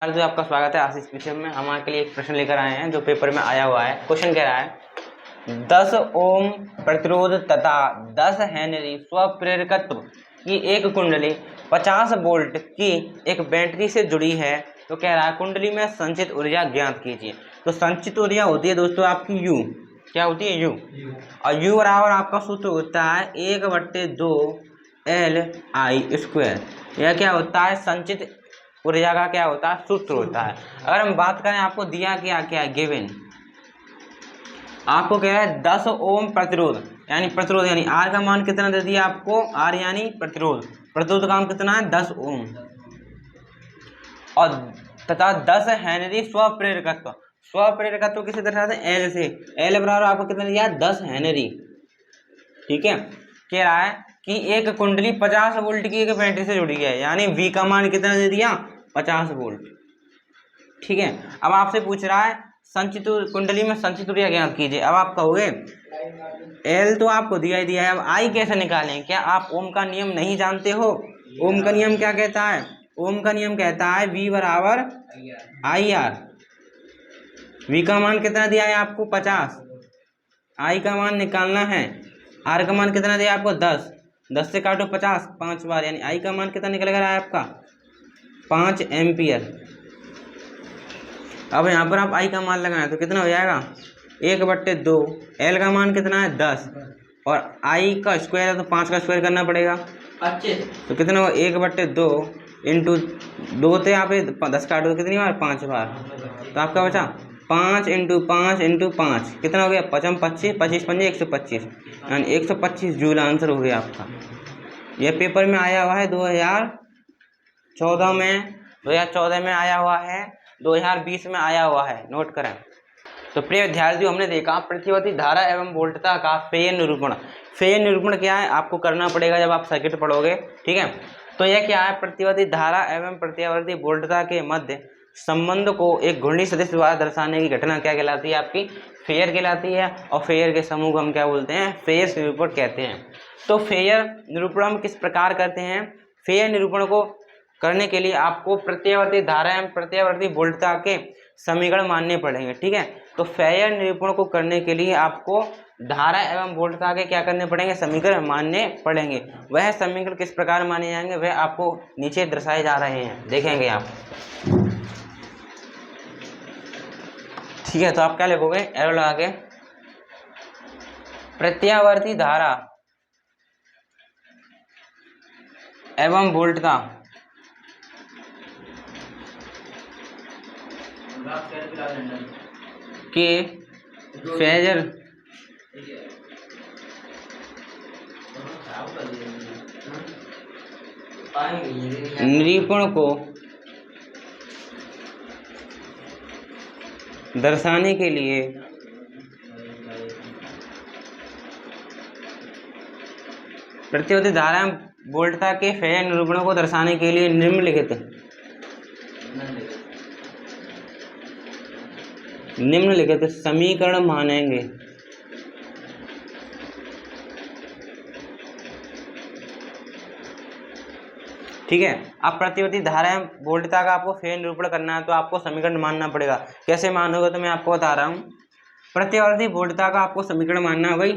जो आपका स्वागत है आशीष पीछे में। हम आपके लिए एक प्रश्न लेकर आए हैं जो पेपर में आया हुआ है। क्वेश्चन कह रहा है 10 ओम प्रतिरोध तथा 10 हेनरी स्वप्रेरकत्व की एक कुंडली 50 वोल्ट की एक बैटरी से जुड़ी है। तो कह रहा है कुंडली में संचित ऊर्जा ज्ञात कीजिए। तो संचित ऊर्जा होती है दोस्तों आपकी U। क्या होती है? U। और U बराबर आपका सूत्र होता है 1/2 Li²। यह क्या होता है? संचित ऊर्जा का क्या होता है? सूत्र होता है। अगर हम बात करें आपको दिया क्या है गिवन, आपको कह रहा है 10 ओम प्रतिरोध यानी आर का मान कितना दे दिया आपको? आर यानी प्रतिरोध का मान कितना है? 10 ओम। और तथा 10 हेनरी स्वप्रेरकत्व किसे दर्शाते हैं? एल से। एल बराबर आपको कितना दिया? 10 हेनरी। ठीक है। कह रहा है कि एक कुंडली 50 वोल्ट की एक बैटरी से जुड़ी है, यानी V का मान कितना दे दिया? 50 वोल्ट। ठीक है। अब आपसे पूछ रहा है संचित कुंडली में संचित ऊर्जा ज्ञात कीजिए। अब आप कहोगे L तो आपको दिया ही दिया है, अब I कैसे निकालें? क्या आप ओम का नियम नहीं जानते हो? ओम का नियम क्या कहता है? ओम का नियम कहता है V बराबर IR। V का मान कितना दिया है आपको? 50। I का मान निकालना है। R का मान कितना दिया आपको? 10। 10 से काटो 50 5 बार, यानी I का मान कितना निकलेगा आपका? 5 एम्पियर। अब यहाँ पर आप I का मान लगाएं तो कितना हो जाएगा? 1/2। L का मान कितना है? 10। और I का स्क्वायर है तो 5 का स्क्वायर करना पड़ेगा 25। तो कितना होगा? 1/2 इंटू 2 से आप 10 काटो तो कितनी बार? 5 बार। तो आपका बचा 5 इंटू 5 इंटू 5 कितना हो गया? 5 25 25 5 125, यानी 125 जूल आंसर हो गया आपका। यह पेपर में आया हुआ है 2014 में आया हुआ है, 2020 में आया हुआ है, नोट करें। तो प्रिय विद्यार्थियों, हमने देखा प्रतिवर्ती धारा एवं वोल्टता का फेयर निरूपण। फेयर निरूपण क्या है आपको करना पड़ेगा जब आप सर्किट पढ़ोगे। ठीक है। तो यह क्या है? प्रतिवर्ती धारा एवं प्रतिवर्ती वोल्टता के मध्य संबंध को एक घूर्णी सदिश द्वारा दर्शाने की घटना क्या कहलाती है? आपकी फेयर कहलाती है। और फेयर के समूह को हम क्या बोलते हैं? फेयर निरूपण कहते हैं। तो फेयर निरूपण हम किस प्रकार करते हैं? फेयर निरूपण को करने के लिए आपको प्रत्यावर्ती धारा एवं प्रत्यावर्ती वोल्टता के समीकरण मानने पड़ेंगे। ठीक है। तो फेयर निरूपण को करने के लिए आपको धारा एवं वोल्टता के क्या करने पड़ेंगे? समीकरण मानने पड़ेंगे। वह समीकरण किस प्रकार माने जाएंगे वह आपको नीचे दर्शाए जा रहे हैं, देखेंगे आप। ठीक है। तो आप क्या लिखोगे? एरो लगा के प्रत्यावर्ती धारा एवं वोल्टता के फेजर निरूपण को दर्शाने के लिए प्रतिवर्ती धारा वोल्टता के फेजर निरूपण को दर्शाने के लिए निम्नलिखित समीकरण मानेंगे। ठीक है। अब प्रतिवर्ती धारा वोल्टता का आपको फेजर निरूपण करना है तो आपको समीकरण मानना पड़ेगा। कैसे मानोगे? तो मैं आपको बता रहा हूँ। प्रतिवर्ती वोल्टता का आपको समीकरण मानना है, वही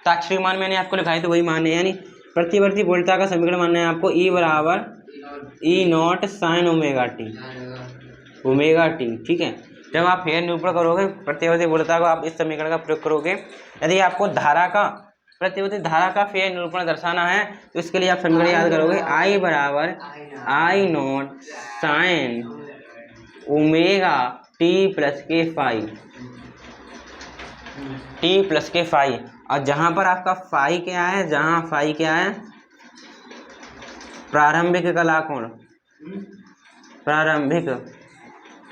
ताक्षणिक मान मैंने आपको लिखा है तो वही मानना है, यानी प्रतिवर्ती वोल्टता का समीकरण मानना है आपको E बराबर E0 sin ओमेगा टी। ठीक है। जब आप फेजर निरूपण करोगे प्रतिवर्ती वोल्टता को आप इस समीकरण का प्रयोग करोगे। यदि आपको प्रतिवर्ती धारा का फेजर निरूपण दर्शाना है तो इसके लिए आप समीकरण याद करोगे। I बराबर I0 sin omega t plus के फाई। और जहां पर आपका फाई क्या है? जहां फाई क्या है? प्रारंभिक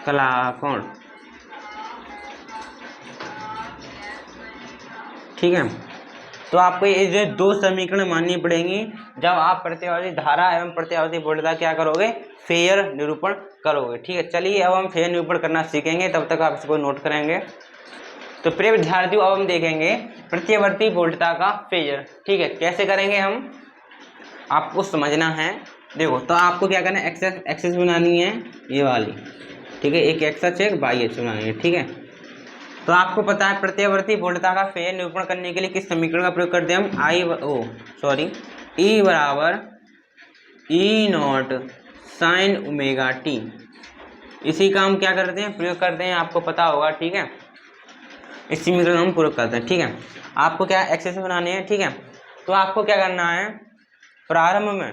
कलाकोण। ठीक है। तो आपको ये जो 2 समीकरण माननी पड़ेंगी जब आप प्रतिवर्ती धारा एवं प्रतिवर्ती वोल्टता क्या करोगे? फेयर निरूपण करोगे। ठीक है। चलिए अब हम फेयर निरूपण करना सीखेंगे, तब तक आप इसको नोट करेंगे। तो प्रिय विद्यार्थियों, अब हम देखेंगे प्रतिवर्ती वोल्टता का फेजर। ठीक है। कैसे करेंगे हम? आपको समझना है देखो तो आपको क्या करना है, एक्सेस बनानी है ये वाली, ठीक है, एक एक्स अक्ष एक वाई अक्ष बनानी है, ठीक है। तो आपको पता है प्रत्यावर्ती वोल्टता का फेयर निरूपण करने के लिए किस समीकरण का प्रयोग करते हैं हम, ई बराबर ई नॉट साइन ओमेगा टी, इसी का हम क्या करते हैं, प्रयोग करते हैं, आपको पता होगा, ठीक है। इस समीकरण हम प्रयोग करते हैं, ठीक है। आपको क्या एक्सेस बनाने हैं, ठीक है। तो आपको क्या करना है, प्रारंभ में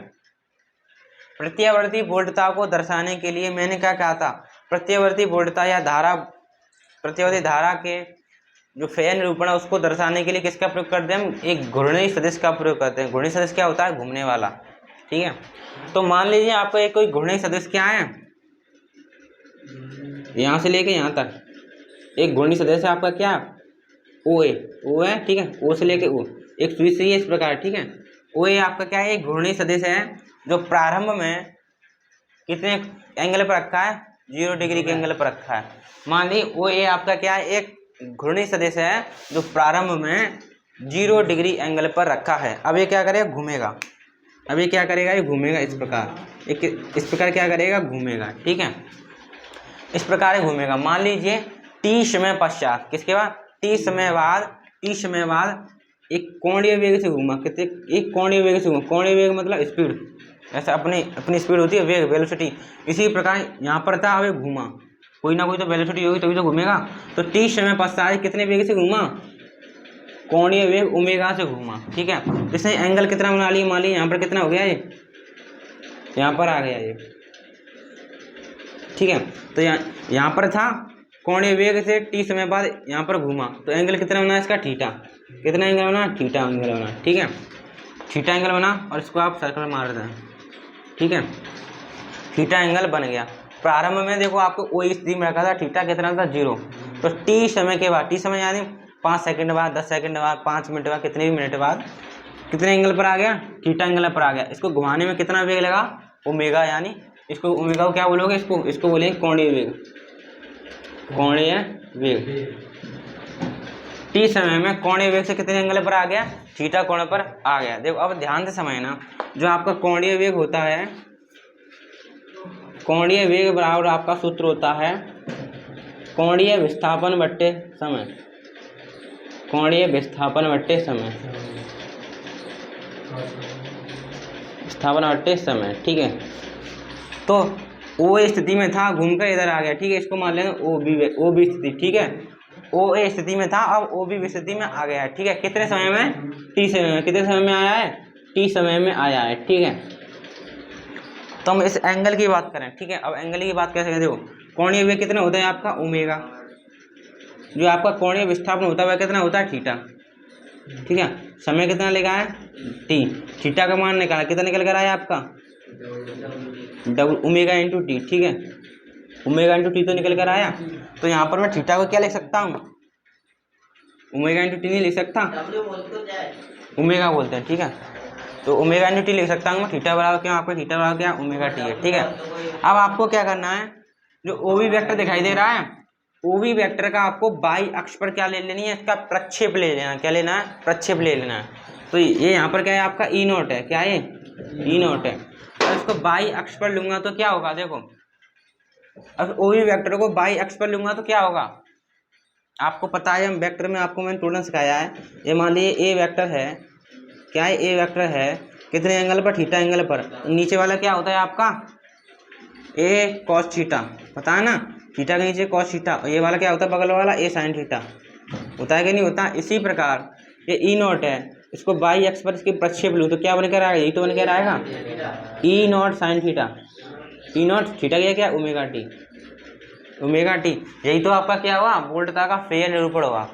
प्रत्यावर्ती वोल्टता को दर्शाने के लिए मैंने क्या कहा था, प्रत्यावर्ती वोल्टता या धारा, प्रत्यावर्ती धारा के जो फेयर निरूपण है उसको दर्शाने के लिए किसका प्रयोग करते हैं हम, एक घूर्णी सदिश का प्रयोग करते हैं। घूर्णी सदिश क्या होता है, घूमने वाला, ठीक है। तो मान लीजिए आपको एक कोई घूर्णी सदिश क्या है, यहाँ से लेके यहाँ तक एक घूर्णी सदिश है आपका क्या, ओ है, ठीक है, ओ से लेके ओ एक सुई है इस प्रकार, ठीक है। ओ ए आपका क्या है, एक घूर्णी सदिश है जो प्रारंभ में कितने एंगल पर रखा है, 0 डिग्री के एंगल पर रखा है। मान लीजिए ओ ए आपका क्या है, एक घूर्णी सदिश है जो प्रारंभ में 0 डिग्री एंगल पर रखा है। अब ये क्या करेगा, घूमेगा। अब ये क्या करेगा, ये घूमेगा इस प्रकार, इस प्रकार क्या करेगा, घूमेगा, ठीक है, इस प्रकार घूमेगा। मान लीजिए टी समय पश्चात, किसके बाद, टी समय बाद एक कोणीय वेग से घूमा, कितने, एक कोणीय वेग से घूमा, कोणीय वेग मतलब स्पीड, ऐसा अपनी स्पीड होती है, वेग, वेलोसिटी। इसी प्रकार यहाँ पर था, अब घूमा, कोई ना कोई तो वेलोसिटी होगी तभी तो घूमेगा। तो टी समय पश्चात कितने वेग से घूमा, कोणीय वेग ओमेगा से घूमा, ठीक है। इसने एंगल कितना बना लिया, मान लीजिए यहाँ पर कितना हो गया, ये यहाँ पर आ गया ये, ठीक है। तो यहाँ पर था कोणीय वेग से टी समय बाद यहाँ पर घूमा, तो एंगल कितना बना इसका, थीटा, कितना एंगल बना, थीटा एंगल बना, ठीक है, थीटा एंगल बना। और इसको आप सर्कल मार दें, ठीक है, थीटा एंगल बन गया। प्रारंभ में देखो आपको वही स्थिति में रखा था, थीटा कितना था, 0। तो टी समय के बाद, टी समय यानी 5 सेकंड बाद, 10 सेकंड बाद, 5 मिनट बाद, कितने भी मिनट बाद कितने एंगल पर आ गया, थीटा एंगल पर आ गया। इसको घुमाने में कितना वेग लगा, ओमेगा, यानी इसको ओमेगा को क्या बोलोगे, इसको बोलेंगे कोणीय वेग, कोणीय वेग। टी समय में कोणीय वेग से कितने एंगल पर आ गया, थीटा कोण पर आ गया। देखो अब ध्यान से समझना, जो आपका कोणीय वेग होता है, कोणीय वेग बराबर आपका सूत्र होता है कोणीय विस्थापन बट्टे समय, कोणीय विस्थापन बट्टे समय, विस्थापन बट्टे समय, ठीक है। तो ओ स्थिति में था, घूमकर इधर आ गया, ठीक है, इसको मान लेना ओ बी स्थिति, ठीक है। ओ ए स्थिति में था, अब ओ बी स्थिति में आ गया है, ठीक है। कितने समय में, टी समय में, कितने समय में आया है, टी समय में आया है, ठीक है। तो हम इस एंगल की बात करें, ठीक है। अब एंगल की बात कैसे करें, देखो कोणीय वेग कितना होता है आपका, ओमेगा, जो आपका कोणीय विस्थापन होता है वह कितना होता है, थीटा, ठीक है। समय कितना लेगा है, टी, थीटा का मान निकाला, कितना निकल कर आया आपका, डबल ओमेगा इंटू टी, ठीक है, ओमेगा इंटू टी तो निकल कर आया। तो यहाँ पर मैं थीटा को क्या लिख सकता हूँ, ओमेगा इंटू टी नहीं लिख सकता, ओमेगा बोलते हैं, ठीक है। तो ओमेगा इंटू टी लिख सकता हूँ मैं, थीटा बराबर क्या, आपको थीटा बराबर क्या, ओमेगा टी है, ठीक है। अब आपको क्या करना है, जो ओ बी वेक्टर दिखाई दे रहा है, ओ बी वेक्टर का आपको बाई अक्ष पर क्या ले लेनी है, इसका प्रक्षेप ले लेना, क्या लेना है, प्रक्षेप ले लेना है। तो ये यहाँ पर क्या है आपका ई नॉट है, क्या है, ई नॉट है। और इसको बाई अक्ष पर लूंगा तो क्या होगा, देखो अब ओ बी वेक्टर को बाई अक्ष पर लूंगा तो क्या होगा, आपको पता है, हम वेक्टर में आपको मैंने टोटल सिखाया है। ये मान लीजिए ए वेक्टर है, क्या है, ए वेक्टर है कितने एंगल पर, थीटा एंगल पर। नीचे वाला क्या होता है आपका, ए कॉस थीटा, पता है ना, थीटा के नीचे कॉस थीटा, और ये वाला क्या होता है, बगल वाला ए साइन थीटा, होता है कि नहीं होता। इसी प्रकार ये ई नॉट है, इसको बाई अक्ष पर इसके प्रक्षेप लूँ तो क्या बनकर आएगा, यही तो बनकर आएगा, E naught sine theta, E naught theta क्या, क्या ओमेगा टी, ओमेगा टी। यही तो आपका क्या हुआ, वोल्टता का फेयर निरूपण हुआ,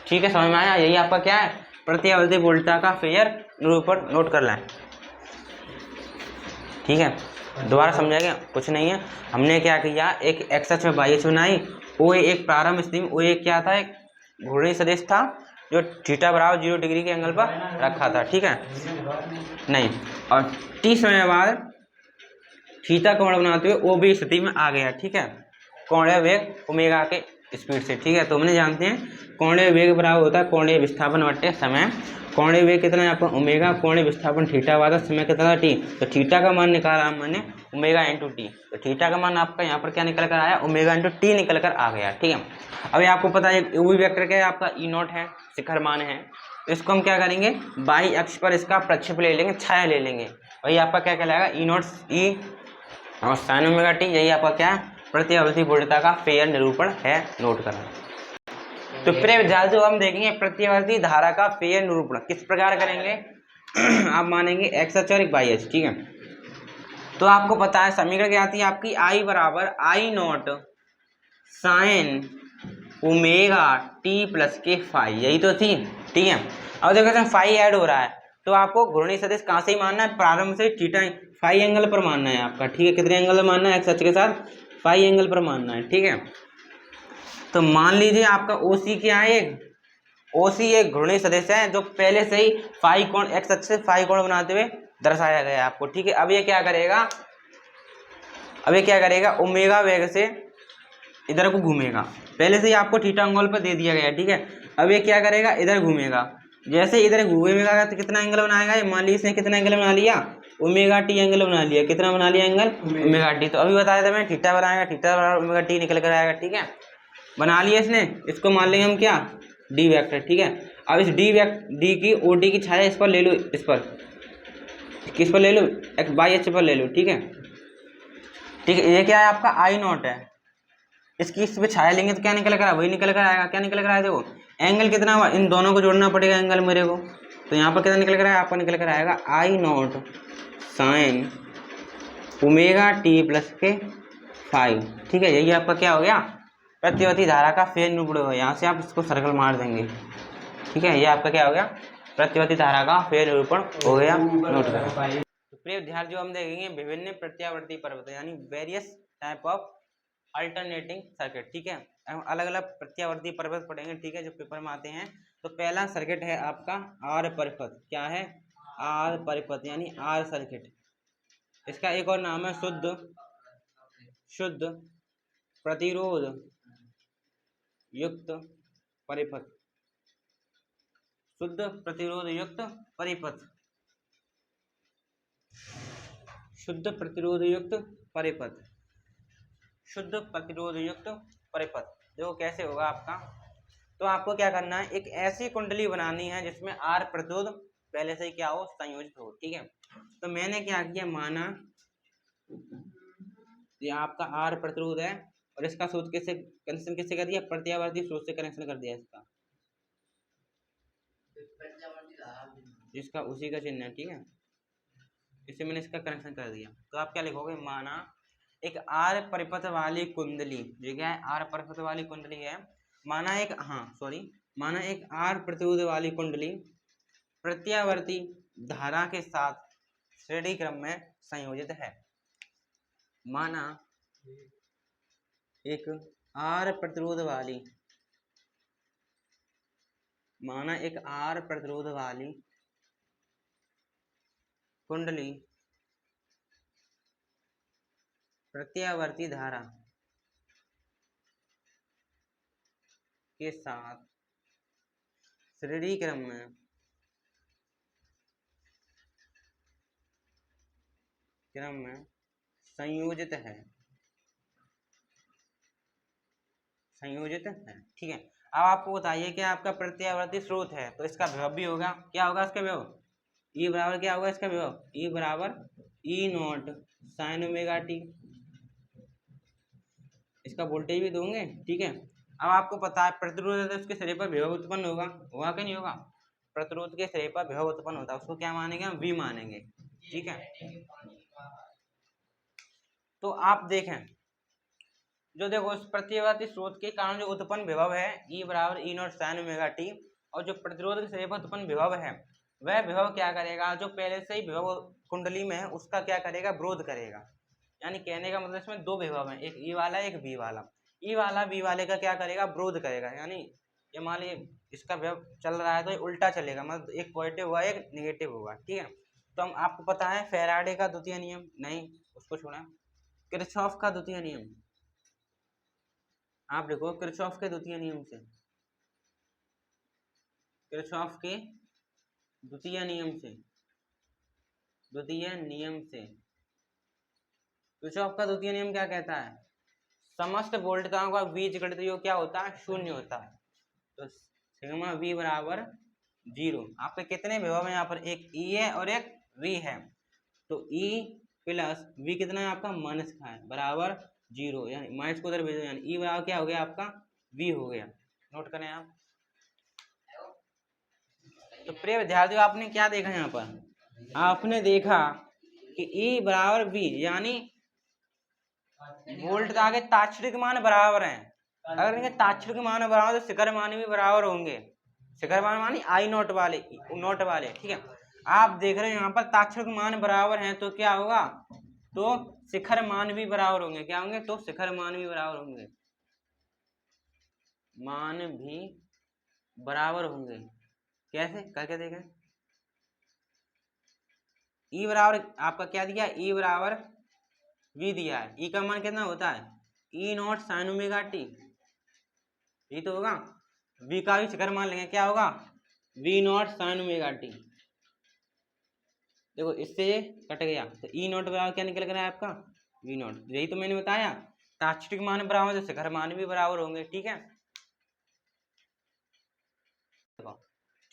ठीक है, समझ में आया। यही आपका क्या है, प्रत्यावर्ती वोल्टता का फेयर निरूपण, नोट कर लें, ठीक है। दोबारा समझाएंगे, कुछ नहीं है, हमने क्या किया, एक एक्स अक्ष में वाई अक्ष बनाई, ओ एक प्रारंभ स्थिति में, ओ एक क्या था, एक घूर्णी सदिश था जो थीटा बराबर 0 डिग्री के एंगल पर रखा था, ठीक है, नहीं। और टी समय बाद थीटा कोण बनाते हुए ओ बी स्थिति में आ गया, ठीक है, कोणीय वेग ओमेगा के स्पीड से, ठीक है। तो हमने जानते हैं कोणीय वेग बराबर होता है कोणीय विस्थापन बटे समय। कोणीय वेग कितना है आपका ओमेगा, कोणीय विस्थापन थीटा हुआ था, समय कितना था टी, तो थीटा का मान निकाला मैंने ओमेगा इंटू टी, तो थीटा का मान आपका यहाँ पर क्या निकल कर आया, ओमेगा इंटू टी निकल कर आ गया, ठीक है। अभी आपको पता है यूवी वेक्टर क्या है आपका, ई नॉट है, शिखर मान है। इसको हम क्या करेंगे, बाई अक्ष पर इसका प्रक्षेप ले लेंगे, छाया ले लेंगे, वही आपका क्या कहलाएगा, ई नॉट ई और साइन ओमेगा टी, यही आपका क्या है, प्रतिवर्ती वोल्टता का फेयर निरूपण है, नोट करना। तो प्रिय विद्यार्थियों हम देखेंगे प्रतिवर्ती धारा का फेयर निरूपण किस प्रकार करेंगे। आप मानेंगे एक्स अक्ष और एक वाई अक्ष, ठीक है। तो आपको पता है समीकरण क्या आती है आपकी, आई बराबर I naught sine omega t plus के फाई, यही तो थी, ठीक है। अब देखो फाई ऐड हो रहा है, तो आपको घूर्णी सदिश कहाँ से ही मानना है, प्रारंभ से थीटा फाई एंगल पर मानना है आपका, ठीक है। कितने एंगल मानना है, एक्स अक्ष के साथ फाई एंगल पर मानना है, ठीक है। तो मान लीजिए आपका ओसी क्या है, ओसी एक घूर्णी सदिश है जो पहले से ही फाई कोण, एक्स अक्ष से फाई कोण बनाते हुए दर्शाया गया है आपको, ठीक है। अब ये क्या करेगा, ओमेगा वेग से इधर को घूमेगा, पहले से ही आपको थीटा एंगल पर दे दिया गया है, ठीक है। अब ये क्या करेगा, इधर घूमेगा, जैसे इधर घूमेगा तो कितना एंगल बनाएगा, ये मान लीजिए इसने कितना एंगल बना लिया, ओमेगा टी एंगल बना लिया, कितना बना लिया एंगल, ओमेगा टी। तो अभी बताया था मैंने थीटा बनाएगा, थीटा बराबर ओमेगा टी निकल कर आएगा, ठीक है। बना लिया इसने, इसको मान लेंगे हम क्या, डी वेक्टर, ठीक है। अब इस डी की ओ डी की छाया इस पर ले लो, इस पर किस पर ले लो, एक्स बाई एच पर ले लो, ठीक है, ठीक है। ये क्या है आपका आई नॉट है, इसकी इस पे छाया लेंगे तो क्या निकल कर, वही निकल कर आएगा, क्या निकल कर आया, देखो एंगल कितना हुआ, इन दोनों को जोड़ना पड़ेगा एंगल मेरे को, तो यहाँ पर कितना निकल कर आया, आपको निकल कर आएगा I naught sine omega t plus के फाइव, ठीक है। यही आपका क्या हो गया, प्रतिवर्ती धारा का फेर निरूपण हो गया। यहाँ से आप इसको सर्कल मार देंगे, ठीक है। ये आपका क्या हो गया, प्रतिवर्ती धारा का फेर निरूपण हो गया, नोट करें। तो प्रिय विद्यार्थियों हम देखेंगे विभिन्न प्रत्यावर्ती पर्वत यानी various type of alternating circuit, ठीक है। अलग अलग प्रत्यावर्ती पर्वत पढ़ेंगे, ठीक है, जो पेपर में आते हैं। तो पहला सर्किट है आपका आर परिपथ, क्या है, आर परिपथ यानी आर सर्किट। इसका एक और नाम है शुद्ध प्रतिरोध युक्त परिपथ, शुद्ध प्रतिरोध युक्त परिपथ, शुद्ध प्रतिरोध युक्त परिपथ, शुद्ध प्रतिरोध युक्त परिपथ। देखो कैसे होगा आपका, तो आपको क्या करना है, एक ऐसी कुंडली बनानी है जिसमें आर प्रतिरोध पहले से ही क्या हो, संयोजित हो, ठीक है। तो मैंने क्या किया, माना ये आपका आर प्रतिरोध है और इसका स्रोत किससे कनेक्शन किससे कर दिया, प्रत्यावर्ती स्रोत से कनेक्शन कर दिया इसका उसी का चिन्ह है, ठीक है। इसे मैंने इसका कनेक्शन कर दिया, तो आप क्या लिखोगे, माना एक आर परिपथ वाली कुंडली, जो क्या है, आर परिपथ वाली कुंडली है, माना एक आर प्रतिरोध वाली कुंडली प्रत्यावर्ती धारा के साथ श्रेणी क्रम में संयोजित है। माना एक आर प्रतिरोध वाली कुंडली प्रत्यावर्ती धारा के साथ श्रेणी क्रम में संयोजित है, ठीक है। अब आपको बताइए कि आपका प्रत्यावर्ती स्रोत है तो इसका विभव भी होगा, क्या होगा इसका विभव, ई बराबर क्या होगा इसका विभव, ई बराबर ई नॉट साइन ओमेगा टी, इसका वोल्टेज भी दोगे, ठीक है। अब आपको पता है प्रतिरोध है तो उसके सिरे पर विभव उत्पन्न होगा कि नहीं होगा, प्रतिरोध के सिरे पर विभव उत्पन्न होता है, उसको क्या मानेंगे, हम वी मानेंगे, ठीक है। तो आप देखें, जो देखो इस प्रतिवर्ती स्रोत के कारण जो उत्पन्न विभव है ई बराबर ई नॉट साइन ओमेगा टी, और जो प्रतिरोध के सिरे पर उत्पन्न विभव है वह विभव क्या करेगा, जो पहले से ही विभव कुंडली में है उसका क्या करेगा, विरोध करेगा। यानी कहने का मतलब इसमें दो विभव हैं, एक ई वाला एक बी वाला, ई वाला बी वाले का क्या करेगा, विरोध करेगा। यानी ये मान लीजिए इसका विभव चल रहा है तो ये उल्टा चलेगा, मतलब एक पॉजिटिव होगा एक निगेटिव होगा, ठीक है। तो हम आपको पता है फैराडे का द्वितीय नियम, नहीं उसको छोड़ा, किरचॉफ का द्वितीय नियम, आप देखो किरचॉफ के द्वितीय नियम से, किरचॉफ के द्वितीय नियम से, द्वितीय नियम से किरचॉफ का द्वितीय नियम क्या कहता है? समस्त वोल्टताओं का बीजगणित योग क्या होता है? शून्य होता है। तो सिग्मा वी बराबर 0। आपके कितने विभव हैं यहाँ पर? एक ई है और एक वी है। तो ई प्लस वी कितना है आपका? माइनस का है, बराबर 0, यानी माइनस को उधर भेजो, यानी ई बराबर क्या हो गया आपका? वी हो गया। नोट करें आप। तो प्रिय विद्यार्थियों, आपने क्या देखा यहाँ पर? आपने देखा कि ई बराबर वी, यानी वोल्टता के ताक्षणिक मान बराबर हैं। अगर इनके ताक्षणिक मान बराबर तो शिखर मान भी बराबर होंगे। शिखर मान मानी आई नोट वाले, नोट वाले, ठीक है। आप देख रहे हो यहाँ पर ताक्षणिक मान बराबर हैं, तो क्या होगा? तो शिखर मान भी बराबर होंगे। क्या होंगे? तो शिखर मान भी बराबर होंगे, मान भी बराबर होंगे। कैसे करके देखें। ई बराबर आपका क्या दिया? ई बराबर वी दिया है। ई का मान कितना होता है? ई नॉट साइन ओमेगा टी, ये तो होगा। वी का भी शिखर मान लेंगे, क्या होगा? V naught sine omega T. देखो इससे ये कट गया, तो ई नॉट बराबर क्या निकल गया आपका? V naught. यही तो मैंने बताया, ताक्षणिक मान बराबर तो शिखर मान भी बराबर होंगे, ठीक है।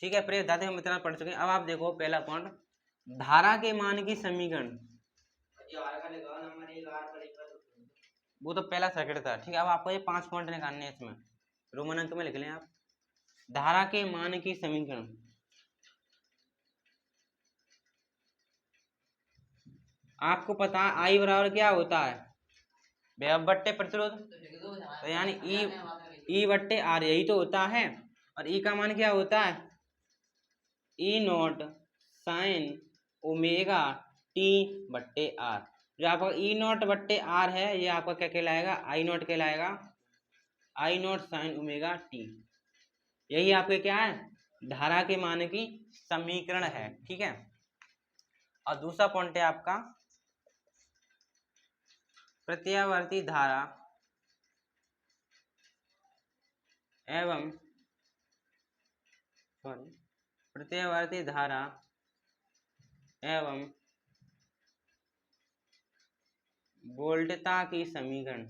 ठीक है प्रिय दादे, हम इतना पढ़ चुके हैं। अब आप देखो पहला पॉइंट, धारा के मान की समीकरण। वो तो पहला सर्किट था, ठीक है। अब आपको ये 5 पॉइंट निकालने हैं इसमें, रोमन अंक में लिख लें आप। धारा के मान की समीकरण, आपको पता है आई बराबर क्या होता है? विभव बट्टे प्रतिरोध, तो यानी ई बट्टे आर, यही तो होता है। और ई का मान क्या होता है? ई नॉट साइन ओमेगा टी बट्टे आर। जो आपका ई नॉट बट्टे आर है, ये आपका क्या कहलाएगा? आई नॉट कहलाएगा, आई नॉट साइन ओमेगा टी। यही आपके क्या है? धारा के मान की समीकरण है, ठीक है। और दूसरा पॉइंट है आपका, प्रत्यावर्ती धारा एवं प्रत्यावर्ती धारा एवं वोल्टता की समीकरण।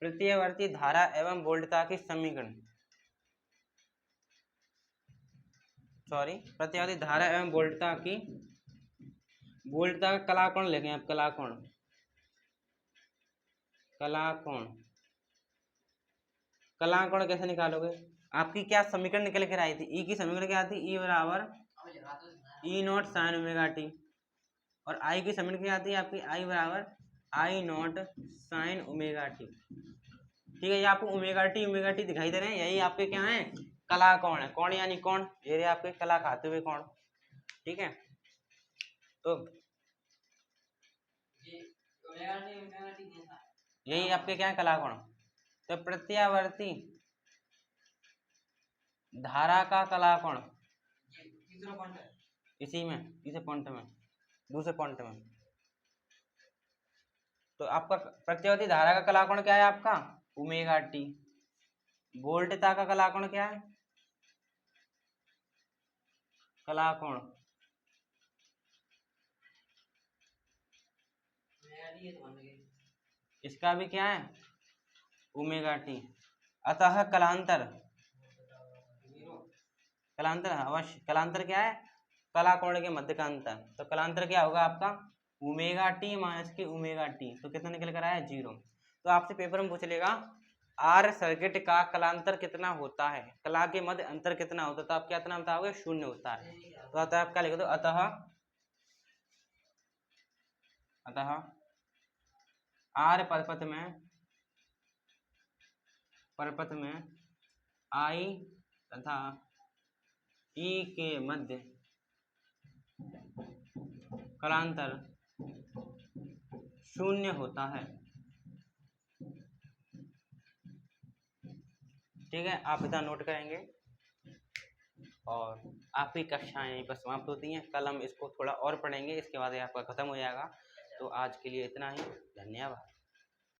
प्रत्यावर्ती धारा एवं वोल्टता की समीकरण, प्रत्यावर्ती धारा एवं वोल्टता की, वोल्टता का कलाकोण लिखें आप, कलाकोण, कलाकोण। कलाकोण कैसे निकालोगे? आपकी क्या समीकरण निकल कर आई थी? ई की समीकरण क्या थी? ई बराबर ई नॉट साइन ओमेगा टी। और आई की समीकरण क्या आती है आपकी? आई बराबर I naught sine omega T, ठीक है। ये आपको ओमेगा टी दिखाई दे रहे हैं, यही आपके क्या है? कलाकोण है। कौन यानी कौन? ये आपके कला खाते हुए कौन, ठीक है। तो यही आपके क्या है? कलाकोण। तो प्रत्यावर्ती धारा का कलाकोण, इसी में, इसी पॉइंट में, दूसरे पॉइंट में। तो आपका प्रत्यावर्ती धारा का कलाकोण क्या है आपका? Omega T. वोल्टता का कलाकोण क्या है? कलाकोण, इसका भी क्या है? Omega T. अतः कलांतर, कलांतर अवश्य, कलांतर क्या है? कलाकोण के मध्य का अंतर। तो कलांतर क्या होगा आपका? ओमेगा टी माइनस के ओमेगा टी। तो कितना निकल कर आया? 0। तो आपसे पेपर में पूछ लेगा आर सर्किट का कलांतर कितना होता है, कला के मध्य अंतर कितना होता है, तो आप क्या इतना बताओगे? 0 होता है। तो अतः आप क्या लिख दो? अतः आर परपथ में आई तथा ई के मध्य कलांतर 0 होता है, ठीक है। आप इतना नोट करेंगे और आपकी कक्षाएं यहीं पर समाप्त होती हैं। कल हम इसको थोड़ा और पढ़ेंगे, इसके बाद ये आपका खत्म हो जाएगा। तो आज के लिए इतना ही, धन्यवाद।